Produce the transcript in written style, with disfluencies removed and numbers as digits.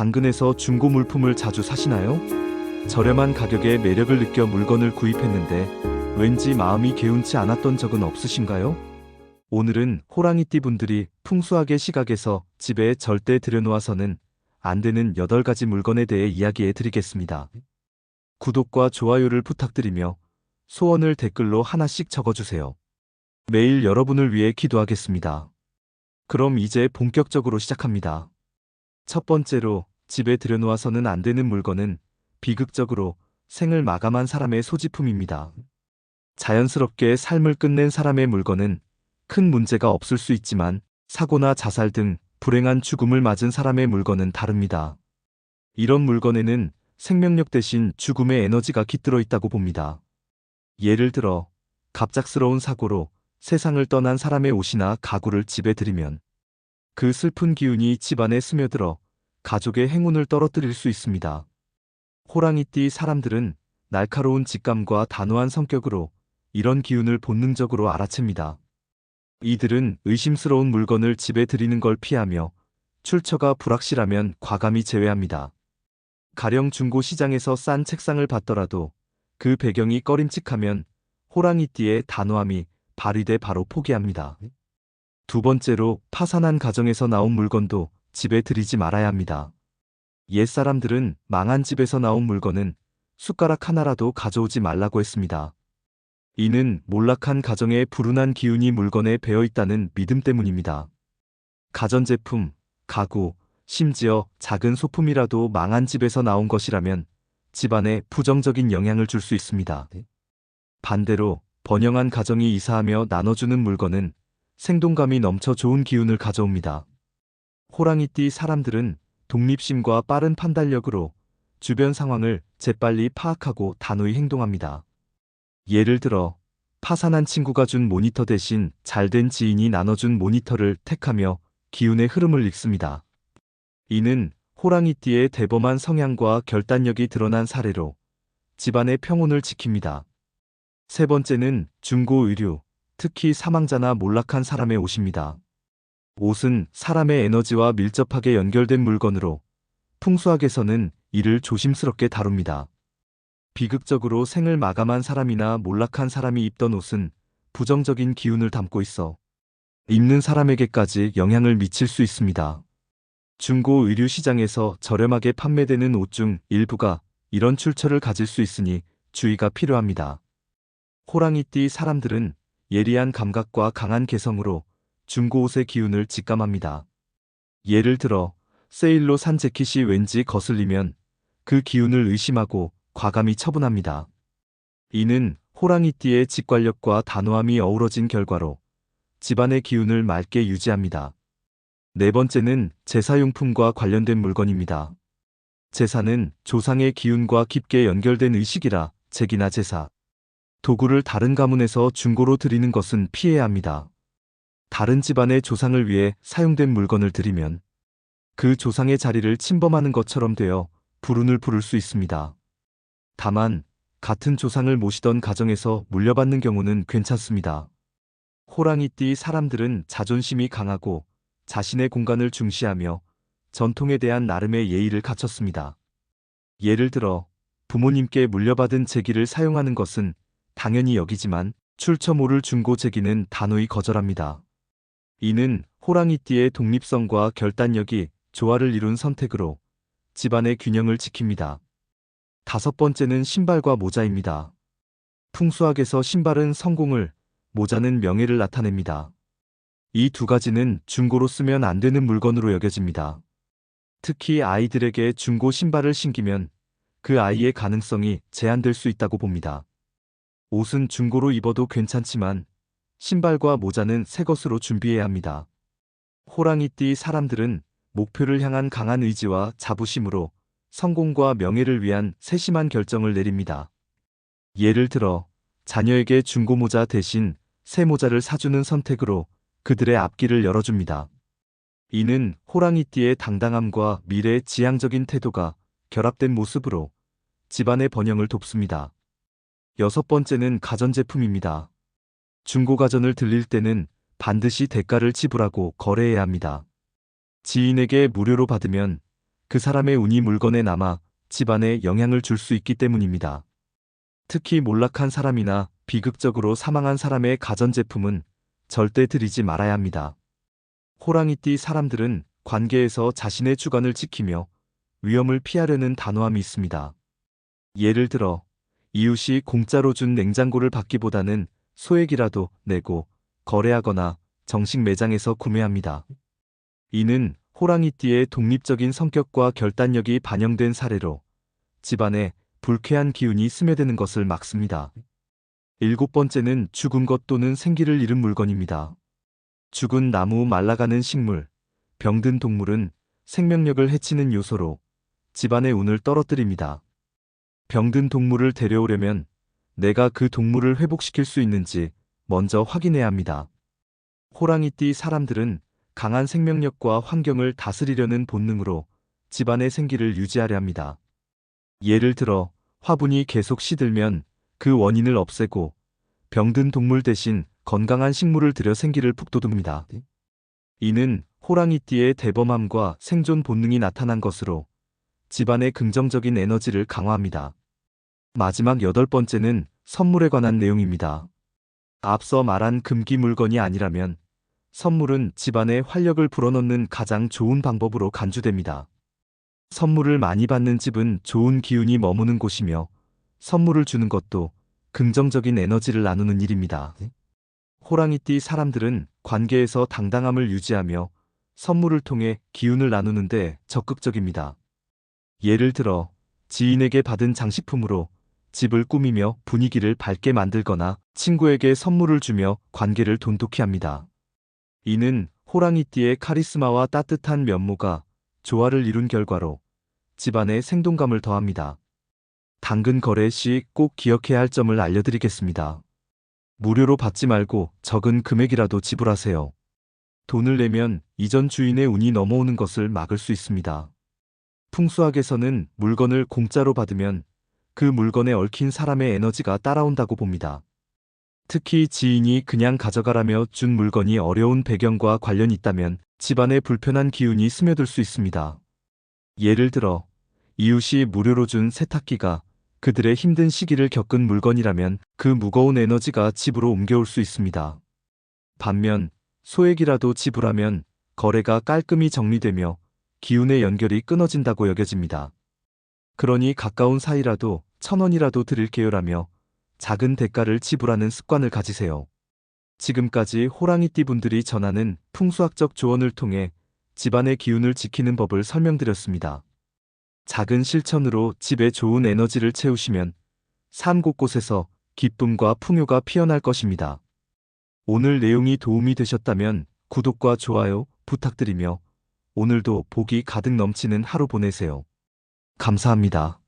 당근에서 중고 물품을 자주 사시나요? 저렴한 가격에 매력을 느껴 물건을 구입했는데 왠지 마음이 개운치 않았던 적은 없으신가요? 오늘은 호랑이띠 분들이 풍수학의 시각에서 집에 절대 들여놓아서는 안 되는 8가지 물건에 대해 이야기해 드리겠습니다. 구독과 좋아요를 부탁드리며 소원을 댓글로 하나씩 적어주세요. 매일 여러분을 위해 기도하겠습니다. 그럼 이제 본격적으로 시작합니다. 첫 번째로 집에 들여놓아서는 안 되는 물건은 비극적으로 생을 마감한 사람의 소지품입니다. 자연스럽게 삶을 끝낸 사람의 물건은 큰 문제가 없을 수 있지만 사고나 자살 등 불행한 죽음을 맞은 사람의 물건은 다릅니다. 이런 물건에는 생명력 대신 죽음의 에너지가 깃들어 있다고 봅니다. 예를 들어 갑작스러운 사고로 세상을 떠난 사람의 옷이나 가구를 집에 들이면 그 슬픈 기운이 집안에 스며들어 가족의 행운을 떨어뜨릴 수 있습니다. 호랑이띠 사람들은 날카로운 직감과 단호한 성격으로 이런 기운을 본능적으로 알아챕니다. 이들은 의심스러운 물건을 집에 들이는 걸 피하며 출처가 불확실하면 과감히 제외합니다. 가령 중고 시장에서 싼 책상을 봤더라도 그 배경이 꺼림칙하면 호랑이띠의 단호함이 발휘돼 바로 포기합니다. 두 번째로 파산한 가정에서 나온 물건도 집에 들이지 말아야 합니다. 옛사람들은 망한 집에서 나온 물건은 숟가락 하나라도 가져오지 말라고 했습니다. 이는 몰락한 가정의 불운한 기운이 물건에 배어 있다는 믿음 때문입니다. 가전제품, 가구, 심지어 작은 소품이라도 망한 집에서 나온 것이라면 집안에 부정적인 영향을 줄 수 있습니다. 반대로 번영한 가정이 이사하며 나눠주는 물건은 생동감이 넘쳐 좋은 기운을 가져옵니다. 호랑이띠 사람들은 독립심과 빠른 판단력으로 주변 상황을 재빨리 파악하고 단호히 행동합니다. 예를 들어 파산한 친구가 준 모니터 대신 잘된 지인이 나눠준 모니터를 택하며 기운의 흐름을 읽습니다. 이는 호랑이띠의 대범한 성향과 결단력이 드러난 사례로 집안의 평온을 지킵니다. 세 번째는 중고 의류, 특히 사망자나 몰락한 사람의 옷입니다. 옷은 사람의 에너지와 밀접하게 연결된 물건으로 풍수학에서는 이를 조심스럽게 다룹니다. 비극적으로 생을 마감한 사람이나 몰락한 사람이 입던 옷은 부정적인 기운을 담고 있어 입는 사람에게까지 영향을 미칠 수 있습니다. 중고 의류 시장에서 저렴하게 판매되는 옷 중 일부가 이런 출처를 가질 수 있으니 주의가 필요합니다. 호랑이띠 사람들은 예리한 감각과 강한 개성으로 중고 옷의 기운을 직감합니다. 예를 들어 세일로 산 재킷이 왠지 거슬리면 그 기운을 의심하고 과감히 처분합니다. 이는 호랑이띠의 직관력과 단호함이 어우러진 결과로 집안의 기운을 맑게 유지합니다. 네 번째는 제사용품과 관련된 물건입니다. 제사는 조상의 기운과 깊게 연결된 의식이라 제기나 제사, 도구를 다른 가문에서 중고로 드리는 것은 피해야 합니다. 다른 집안의 조상을 위해 사용된 물건을 드리면 그 조상의 자리를 침범하는 것처럼 되어 불운을 부를 수 있습니다. 다만 같은 조상을 모시던 가정에서 물려받는 경우는 괜찮습니다. 호랑이띠 사람들은 자존심이 강하고 자신의 공간을 중시하며 전통에 대한 나름의 예의를 갖췄습니다. 예를 들어 부모님께 물려받은 제기를 사용하는 것은 당연히 여기지만 출처 모를 중고 제기는 단호히 거절합니다. 이는 호랑이띠의 독립성과 결단력이 조화를 이룬 선택으로 집안의 균형을 지킵니다. 다섯 번째는 신발과 모자입니다. 풍수학에서 신발은 성공을, 모자는 명예를 나타냅니다. 이 두 가지는 중고로 쓰면 안 되는 물건으로 여겨집니다. 특히 아이들에게 중고 신발을 신기면 그 아이의 가능성이 제한될 수 있다고 봅니다. 옷은 중고로 입어도 괜찮지만 신발과 모자는 새 것으로 준비해야 합니다. 호랑이띠 사람들은 목표를 향한 강한 의지와 자부심으로 성공과 명예를 위한 세심한 결정을 내립니다. 예를 들어 자녀에게 중고 모자 대신 새 모자를 사주는 선택으로 그들의 앞길을 열어줍니다. 이는 호랑이띠의 당당함과 미래의 지향적인 태도가 결합된 모습으로 집안의 번영을 돕습니다. 여섯 번째는 가전제품입니다. 중고 가전을 들릴 때는 반드시 대가를 지불하고 거래해야 합니다. 지인에게 무료로 받으면 그 사람의 운이 물건에 남아 집안에 영향을 줄 수 있기 때문입니다. 특히 몰락한 사람이나 비극적으로 사망한 사람의 가전제품은 절대 들이지 말아야 합니다. 호랑이띠 사람들은 관계에서 자신의 주관을 지키며 위험을 피하려는 단호함이 있습니다. 예를 들어 이웃이 공짜로 준 냉장고를 받기보다는 소액이라도 내고 거래하거나 정식 매장에서 구매합니다. 이는 호랑이띠의 독립적인 성격과 결단력이 반영된 사례로 집안에 불쾌한 기운이 스며드는 것을 막습니다. 7번째는 죽은 것 또는 생기를 잃은 물건입니다. 죽은 나무, 말라가는 식물, 병든 동물은 생명력을 해치는 요소로 집안의 운을 떨어뜨립니다. 병든 동물을 데려오려면 내가 그 동물을 회복시킬 수 있는지 먼저 확인해야 합니다. 호랑이띠 사람들은 강한 생명력과 환경을 다스리려는 본능으로 집안의 생기를 유지하려 합니다. 예를 들어 화분이 계속 시들면 그 원인을 없애고 병든 동물 대신 건강한 식물을 들여 생기를 북돋웁니다. 이는 호랑이띠의 대범함과 생존 본능이 나타난 것으로 집안의 긍정적인 에너지를 강화합니다. 마지막 8번째는 선물에 관한 내용입니다. 앞서 말한 금기 물건이 아니라면 선물은 집안에 활력을 불어넣는 가장 좋은 방법으로 간주됩니다. 선물을 많이 받는 집은 좋은 기운이 머무는 곳이며 선물을 주는 것도 긍정적인 에너지를 나누는 일입니다. 호랑이띠 사람들은 관계에서 당당함을 유지하며 선물을 통해 기운을 나누는데 적극적입니다. 예를 들어 지인에게 받은 장식품으로 집을 꾸미며 분위기를 밝게 만들거나 친구에게 선물을 주며 관계를 돈독히 합니다. 이는 호랑이띠의 카리스마와 따뜻한 면모가 조화를 이룬 결과로 집안에 생동감을 더합니다. 당근 거래 시 꼭 기억해야 할 점을 알려드리겠습니다. 무료로 받지 말고 적은 금액이라도 지불하세요. 돈을 내면 이전 주인의 운이 넘어오는 것을 막을 수 있습니다. 풍수학에서는 물건을 공짜로 받으면 그 물건에 얽힌 사람의 에너지가 따라온다고 봅니다. 특히 지인이 그냥 가져가라며 준 물건이 어려운 배경과 관련이 있다면 집안에 불편한 기운이 스며들 수 있습니다. 예를 들어 이웃이 무료로 준 세탁기가 그들의 힘든 시기를 겪은 물건이라면 그 무거운 에너지가 집으로 옮겨올 수 있습니다. 반면 소액이라도 지불하면 거래가 깔끔히 정리되며 기운의 연결이 끊어진다고 여겨집니다. 그러니 가까운 사이라도 1,000원이라도 드릴게요라며 작은 대가를 지불하는 습관을 가지세요. 지금까지 호랑이띠 분들이 전하는 풍수학적 조언을 통해 집안의 기운을 지키는 법을 설명드렸습니다. 작은 실천으로 집에 좋은 에너지를 채우시면 삶 곳곳에서 기쁨과 풍요가 피어날 것입니다. 오늘 내용이 도움이 되셨다면 구독과 좋아요 부탁드리며 오늘도 복이 가득 넘치는 하루 보내세요. 감사합니다.